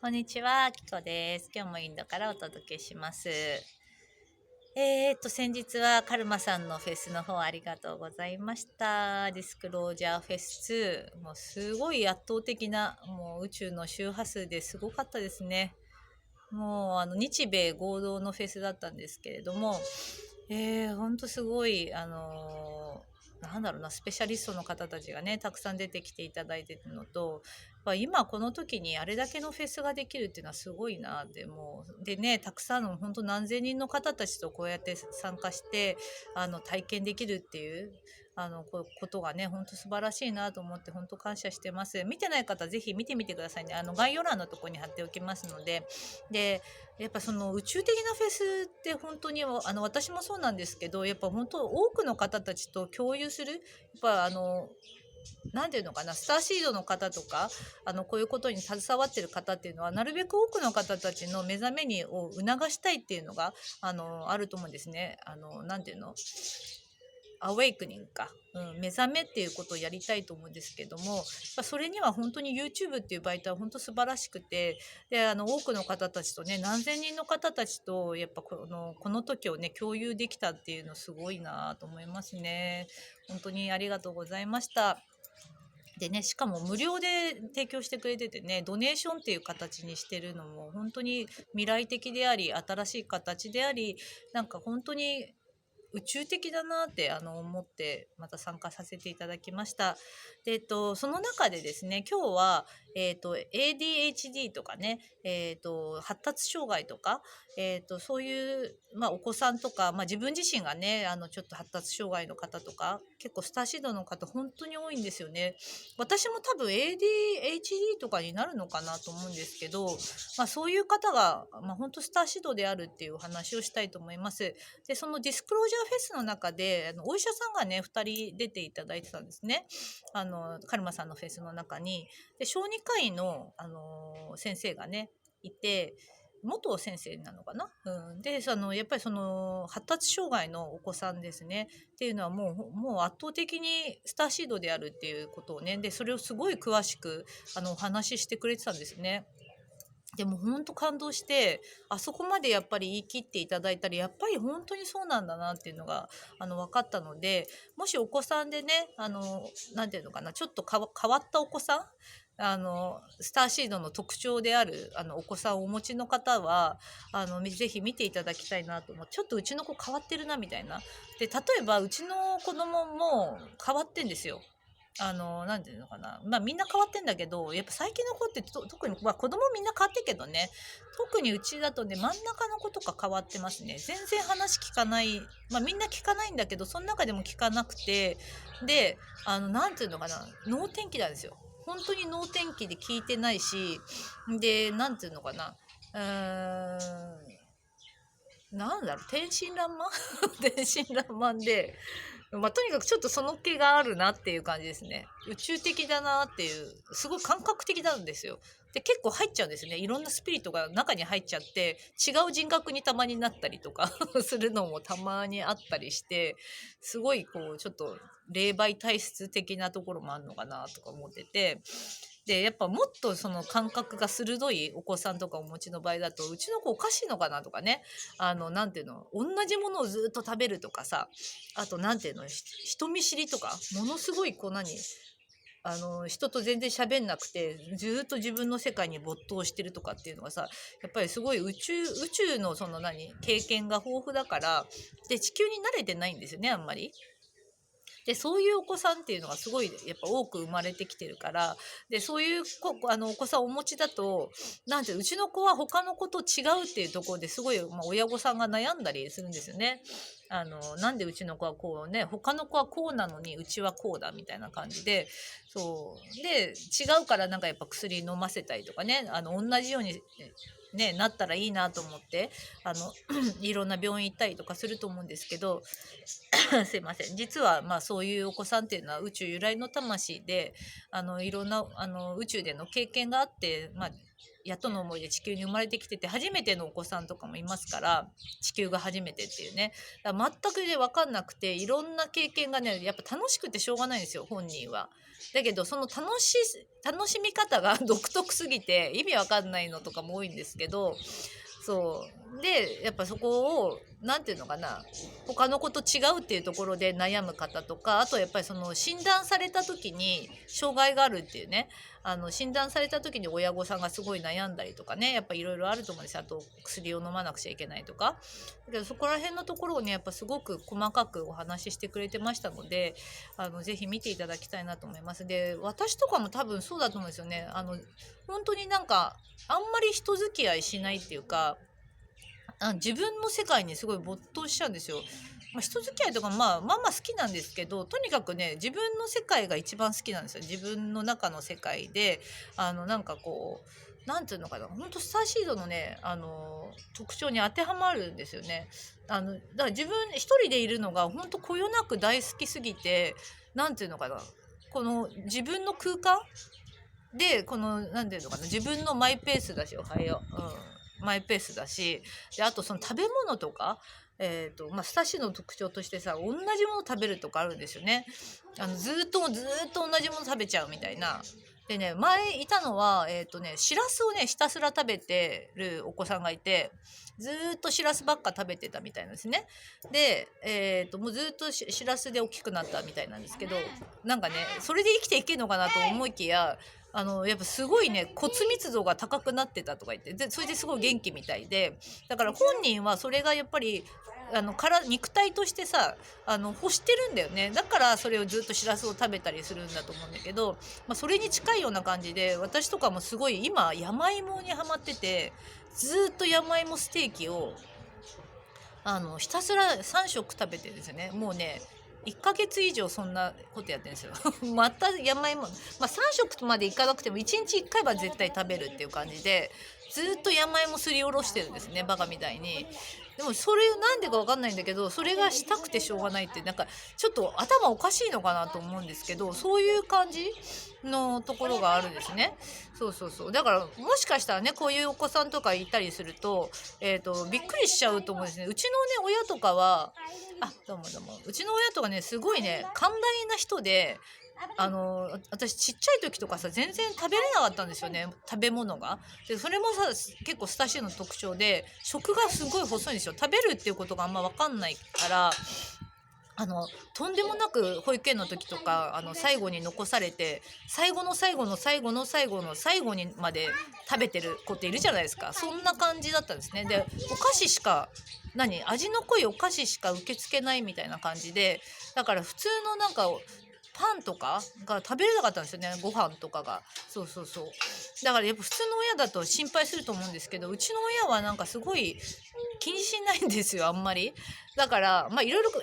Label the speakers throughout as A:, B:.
A: こんにちは、きこです。今日もインドからお届けします。先日はカルマさんのフェスの方ありがとうございました。ディスクロージャーフェス2。もうすごい圧倒的な、もう宇宙の周波数ですごかったですね。もう日米合同のフェスだったんですけれども、ほんとすごい、なんだろうな、スペシャリストの方たちがね、たくさん出てきていただいてるのと、今この時にあれだけのフェスができるっていうのはすごいなって、もう、でね、たくさんの本当何千人の方たちとこうやって参加して、体験できるっていう、ことがね、本当素晴らしいなと思って、本当感謝してます。見てない方、ぜひ見てみてくださいね。概要欄のところに貼っておきますので、で、やっぱその宇宙的なフェスって本当に私もそうなんですけど、やっぱ本当多くの方たちと共有する、やっぱなんていうのかな、スターシードの方とか、こういうことに携わってる方っていうのは、なるべく多くの方たちの目覚めを促したいっていうのが、あると思うんですね。なんていうの、アウェイクニングか、目覚めっていうことをやりたいと思うんですけども、それには本当に YouTube っていう媒体は本当素晴らしくて、で、多くの方たちとね、何千人の方たちと、やっぱこの時をね、共有できたっていうのすごいなと思いますね。本当にありがとうございました。でね、しかも無料で提供してくれててね、ドネーションっていう形にしてるのも本当に未来的であり、新しい形であり、なんか本当に宇宙的だなって思ってまた参加させていただきました。で、その中でですね、今日は、ADHD とかね、発達障害とか、そういう、お子さんとか、自分自身がね、ちょっと発達障害の方とか、結構スターシードの方、本当に多いんですよね。私も多分 ADHD とかになるのかなと思うんですけど、そういう方が、本当スターシードであるっていうお話をしたいと思います。で、そのディスクロージャーフェスの中で、お医者さんがね、2人出ていただいてたんですね。カルマさんのフェスの中に。で、小児科医の、先生がね、いて、元先生なのかな、で、やっぱりその、発達障害のお子さんですね。っていうのはもう圧倒的にスターシードであるっていうことをね、で、それをすごい詳しく、お話ししてくれてたんですね。でも本当感動して、あそこまでやっぱり言い切っていただいたり、やっぱり本当にそうなんだなっていうのが、分かったので、もしお子さんでね、なんていうのかな、ちょっと変わったお子さん、スターシードの特徴である、お子さんをお持ちの方は、ぜひ見ていただきたいなと思って、ちょっとうちの子変わってるな、みたいな。で、例えば、うちの子供も変わってんですよ。なんていうのかな。みんな変わってんだけど、やっぱ最近の子って特に、子供みんな変わってるけどね、特にうちだとね、真ん中の子とか変わってますね。全然話聞かない。みんな聞かないんだけど、その中でも聞かなくて、で、なんていうのかな、脳天気なんですよ。本当に脳天気で聞いてないし、で、なんていうのかな、うーん、なんだろう、天真爛漫天真爛漫で、とにかくちょっとその気があるなっていう感じですね。宇宙的だなっていう、すごい感覚的なんですよ。で、結構入っちゃうんですね。いろんなスピリットが中に入っちゃって、違う人格にたまになったりとかするのもたまにあったりして、すごいこう、ちょっと霊媒体質的なところもあるのかなとか思ってて、で、やっぱもっとその感覚が鋭いお子さんとかお持ちの場合だと、うちの子おかしいのかなとかね。なんていうの、同じものをずっと食べるとかさ、あとなんていうの、人見知りとか、ものすごいこう人と全然喋んなくて、ずっと自分の世界に没頭してるとかっていうのがさ、やっぱりすごい宇宙のその経験が豊富だから、で、地球に慣れてないんですよね、あんまり。で、そういうお子さんっていうのがすごいやっぱ多く生まれてきてるから、で、そういうお子さんをお持ちだと、なんて、うちの子は他の子と違うっていうところですごい、親御さんが悩んだりするんですよね。なんでうちの子はこうね、他の子はこうなのにうちはこうだみたいな感じで、そう。で、違うからなんかやっぱ薬飲ませたりとかね、同じようにね、なったらいいなと思って、いろんな病院行ったりとかすると思うんですけど、すいません。実は、そういうお子さんっていうのは宇宙由来の魂で、いろんな、宇宙での経験があって、やっとの思いで地球に生まれてきてて初めてのお子さんとかもいますから、地球が初めてっていうね。だから全くで分かんなくて、いろんな経験がねやっぱ楽しくてしょうがないんですよ本人は。だけどその楽しみ方が独特すぎて意味わかんないのとかも多いんですけど、そうでやっぱそこを何て言うのかな、他の子と違うっていうところで悩む方とか、あとやっぱりその診断された時に障害があるっていうね、診断された時に親御さんがすごい悩んだりとかね、やっぱいろいろあると思うんですよ。あと薬を飲まなくちゃいけないとか。だけどそこら辺のところをねやっぱすごく細かくお話ししてくれてましたので、ぜひ見ていただきたいなと思います。で私とかも多分そうだと思うんですよね。本当になんかあんまり人付き合いしないっていうか、自分の世界にすごい没頭しちゃうんですよ。人付き合いとかまあ好きなんですけど、とにかくね自分の世界が一番好きなんですよ。自分の中の世界でなんかこうなんていうのかな、本当スターシードのね特徴に当てはまるんですよね。だから自分一人でいるのが本当こよなく大好きすぎて、なんていうのかな、この自分の空間でこのなんていうのかな、自分のマイペースだし、おはよう、マイペースだし、であとその食べ物とか、スタシの特徴としてさ、同じもの食べるとかあるんですよね。ずーっと同じもの食べちゃうみたいな。でね、前いたのはしらすをねひたすら食べてるお子さんがいて、ずーっとしらすばっか食べてたみたいなんですね。でもうずーっとしらすで大きくなったみたいなんですけど、なんかねそれで生きていけるのかなと思いきや、やっぱすごいね骨密度が高くなってたとか言って、でそれですごい元気みたいで、だから本人はそれがやっぱり肉体としてさ欲してるんだよね。だからそれをずっとしらすを食べたりするんだと思うんだけど、それに近いような感じで、私とかもすごい今山芋にハマってて、ずっと山芋ステーキをひたすら3食食べてるんですよね。もうね1ヶ月以上そんなことやってるんですよまた山芋、3食までいかなくても1日1回は絶対食べるっていう感じで、ずっと山芋すりおろしてるんですね、バカみたいに。でもそれなんでか分かんないんだけど、それがしたくてしょうがないって、なんかちょっと頭おかしいのかなと思うんですけど、そういう感じのところがあるんですね。そうだからもしかしたらねこういうお子さんとかいたりすると、びっくりしちゃうと思うんですね。うちのね親とかはどうもどうも、うちの親とかねすごいね寛大な人で、私ちっちゃい時とかさ全然食べれなかったんですよね、食べ物が。でそれもさ結構スタシの特徴で、食がすごい細いんですよ。食べるっていうことがあんま分かんないから、とんでもなく保育園の時とか最後に残されて、最後の最後の最後の最後の最後にまで食べてる子っているじゃないですか。そんな感じだったんですね。でお菓子しか味の濃いお菓子しか受け付けないみたいな感じで、だから普通のなんかパンとかが食べれなかったんですよね、ご飯とかが。そうだからやっぱ普通の親だと心配すると思うんですけど、うちの親はなんかすごい気にしないんですよ、あんまり。だからいろいろ工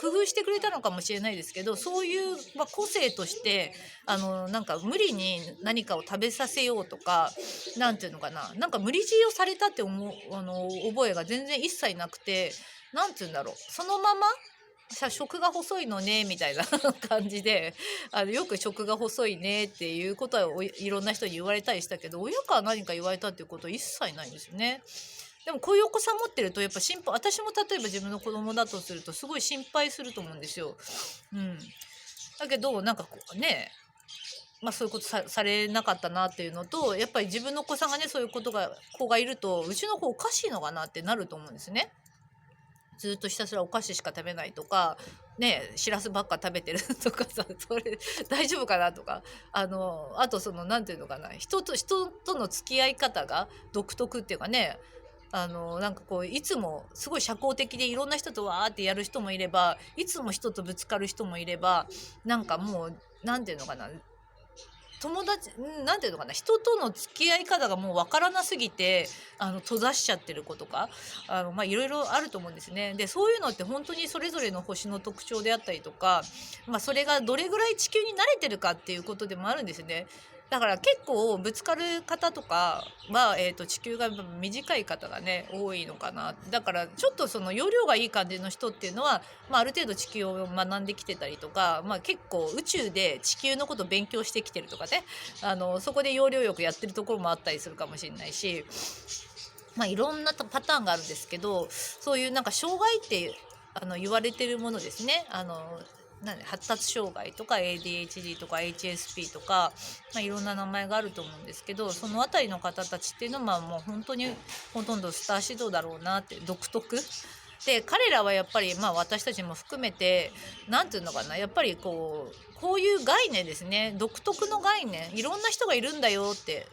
A: 夫してくれたのかもしれないですけど、そういう、個性としてなんか無理に何かを食べさせようとか、なんていうのかな、なんか無理強いをされたって覚えが全然一切なくて、なんていうんだろう、そのまま食が細いのねみたいな感じで、よく食が細いねっていうことはいろんな人に言われたりしたけど、親から何か言われたっていうことは一切ないんですよね。でもこういうお子さん持ってるとやっぱ心配、私も例えば自分の子供だとするとすごい心配すると思うんですよ。だけどなんかね、そういうことされなかったなっていうのと、やっぱり自分のお子さんがねそういう子がいると、うちの子おかしいのかなってなると思うんですね。ずっとひたすらお菓子しか食べないとかね、しらすばっか食べてるとかさ、それ大丈夫かなとか、あとそのなんていうのかな、人との付き合い方が独特っていうかね、なんかこういつもすごい社交的でいろんな人とわーってやる人もいれば、いつも人とぶつかる人もいれば、なんかもうなんていうのかな、友達なんていうのかな、人との付き合い方がもう分からなすぎて閉ざしちゃってる子とかいろいろあると思うんですね。でそういうのって本当にそれぞれの星の特徴であったりとか、それがどれぐらい地球に慣れてるかっていうことでもあるんですよね。だから結構ぶつかる方とかは、地球が短い方がね多いのかな。だからちょっとその容量がいい感じの人っていうのは、ある程度地球を学んできてたりとか、結構宇宙で地球のことを勉強してきてるとかね、そこで要領よくやってるところもあったりするかもしれないし、いろんなパターンがあるんですけど、そういうなんか障害って言われてるものですね。発達障害とか ADHD とか HSP とか、いろんな名前があると思うんですけど、その辺りの方たちっていうのはもう本当にほとんどスター指導だろうなって独特で、彼らはやっぱり私たちも含めて何て言うのかな、やっぱりこういう概念ですね、独特の概念、いろんな人がいるんだよって、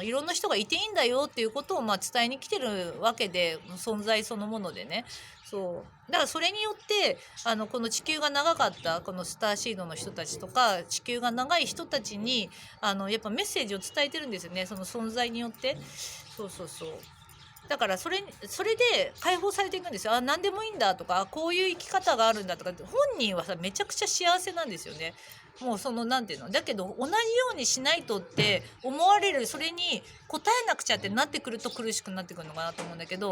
A: いろんな人がいていいんだよっていうことを伝えに来てるわけで、存在そのものでね。そうだからそれによってこの地球が長かったこのスターシードの人たちとか、地球が長い人たちにやっぱメッセージを伝えてるんですよね、その存在によって。そうだからそれで解放されていくんですよ。何でもいいんだとか、こういう生き方があるんだとかって、本人はさめちゃくちゃ幸せなんですよね。もうそのなんていうのだけど、同じようにしないとって思われる、それに応えなくちゃってなってくると苦しくなってくるのかなと思うんだけど、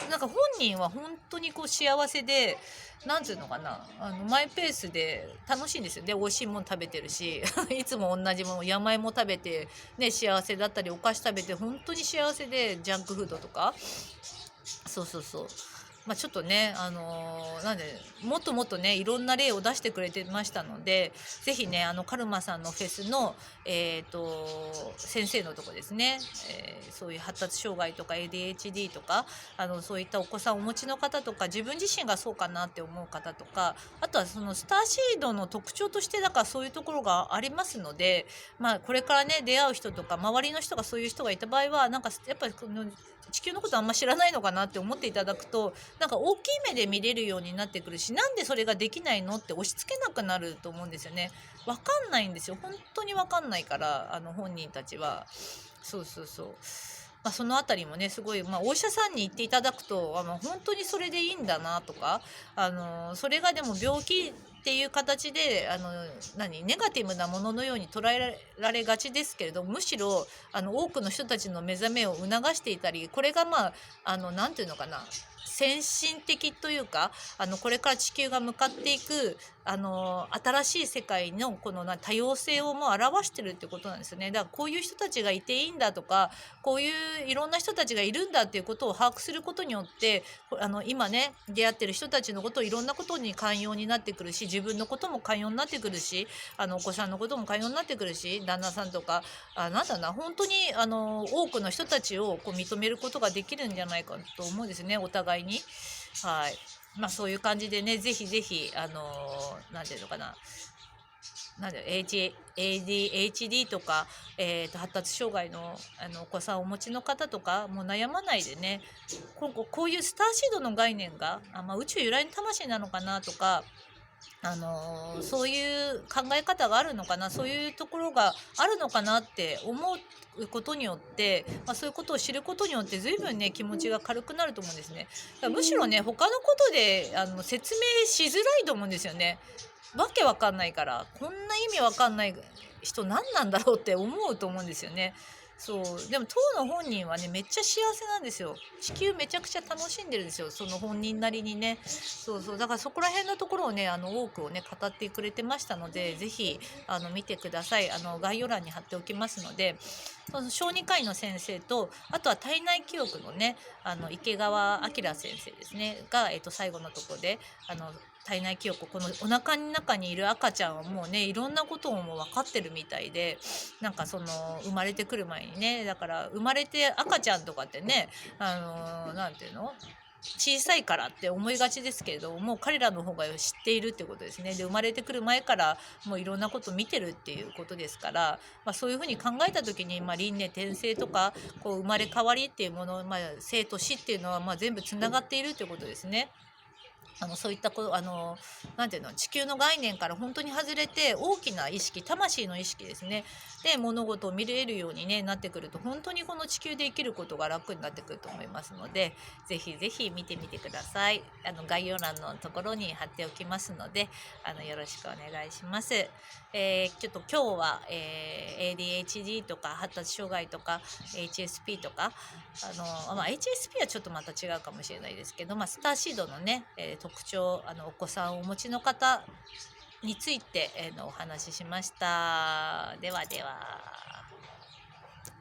A: なんか本人は本当に幸せで、なんていうのかな、マイペースで楽しいんですよ。で美味しいもの食べてるしいつも同じもの、山芋食べてね幸せだったり、お菓子食べて本当に幸せで、ジャンクフードとか。そう。ちょっとね、なんでもっともっとねいろんな例を出してくれてましたので、ぜひねカルマさんのフェスの先生のとこですね、そういう発達障害とか ADHD とかそういったお子さんをお持ちの方とか、自分自身がそうかなって思う方とか、あとはそのスターシードの特徴として、だからそういうところがありますので、これからね出会う人とか周りの人がそういう人がいた場合は、なんかやっぱりこの地球のことあんま知らないのかなって思っていただくと、なんか大きい目で見れるようになってくるし、なんでそれができないのって押し付けなくなると思うんですよね。わかんないんですよ、本当にわかんないから、本人たちは。そう。そのあたりもねすごい、お医者さんに行っていただくと本当にそれでいいんだなとか、それがでも病気っていう形でネガティブなもののように捉えられがちですけれど、むしろ多くの人たちの目覚めを促していたり、これがなんていうのかな、先進的というか、これから地球が向かっていく新しい世界のこの多様性をもう表してるってことなんですよね。だからこういう人たちがいていいんだとか、こういういろんな人たちがいるんだっていうことを把握することによって、今ね出会ってる人たちのことをいろんなことに寛容になってくるし、自分のことも寛容になってくるし、お子さんのことも寛容になってくるし、旦那さんとかなんだな、本当に多くの人たちを認めることができるんじゃないかと思うんですね、お互いに。はい。そういう感じでね、ぜひぜひなんていうのかな、ADHD とか、発達障害の、お子さんをお持ちの方とかもう悩まないでね、こういうスターシードの概念が宇宙由来の魂なのかなとか、そういう考え方があるのかな、そういうところがあるのかなって思うことによって、そういうことを知ることによって随分ね気持ちが軽くなると思うんですね。だからむしろね他のことで説明しづらいと思うんですよね。わけわかんないから、こんな意味わかんない人何なんだろうって思うと思うんですよね。でも当の本人はねめっちゃ幸せなんですよ。地球めちゃくちゃ楽しんでるんですよ、その本人なりにね。だからそこら辺のところをね多くをね語ってくれてましたので、ぜひ見てください。概要欄に貼っておきますので、その小児科医の先生と、あとは体内記憶のね池川明先生ですねが、最後のところで体内記憶、このお腹の中にいる赤ちゃんはもうねいろんなことをもう分かってるみたいで、なんかその生まれてくる前にね、だから生まれて赤ちゃんとかってねなんていうの、小さいからって思いがちですけれども、彼らの方が知っているってことですね。で生まれてくる前からもういろんなこと見てるっていうことですから、そういうふうに考えた時に、輪廻転生とか生まれ変わりっていうもの、生と死っていうのは全部つながっているってことですね。そういったなんていうの、地球の概念から本当に外れて、大きな意識、魂の意識ですね。で、物事を見れるようにね、なってくると、本当にこの地球で生きることが楽になってくると思いますので、ぜひぜひ見てみてください。概要欄のところに貼っておきますので、よろしくお願いします。ちょっと今日は、ADHD とか発達障害とか HSP とかHSP はちょっとまた違うかもしれないですけど、スターシードのね、特徴お子さんをお持ちの方について、お話ししました。ではでは。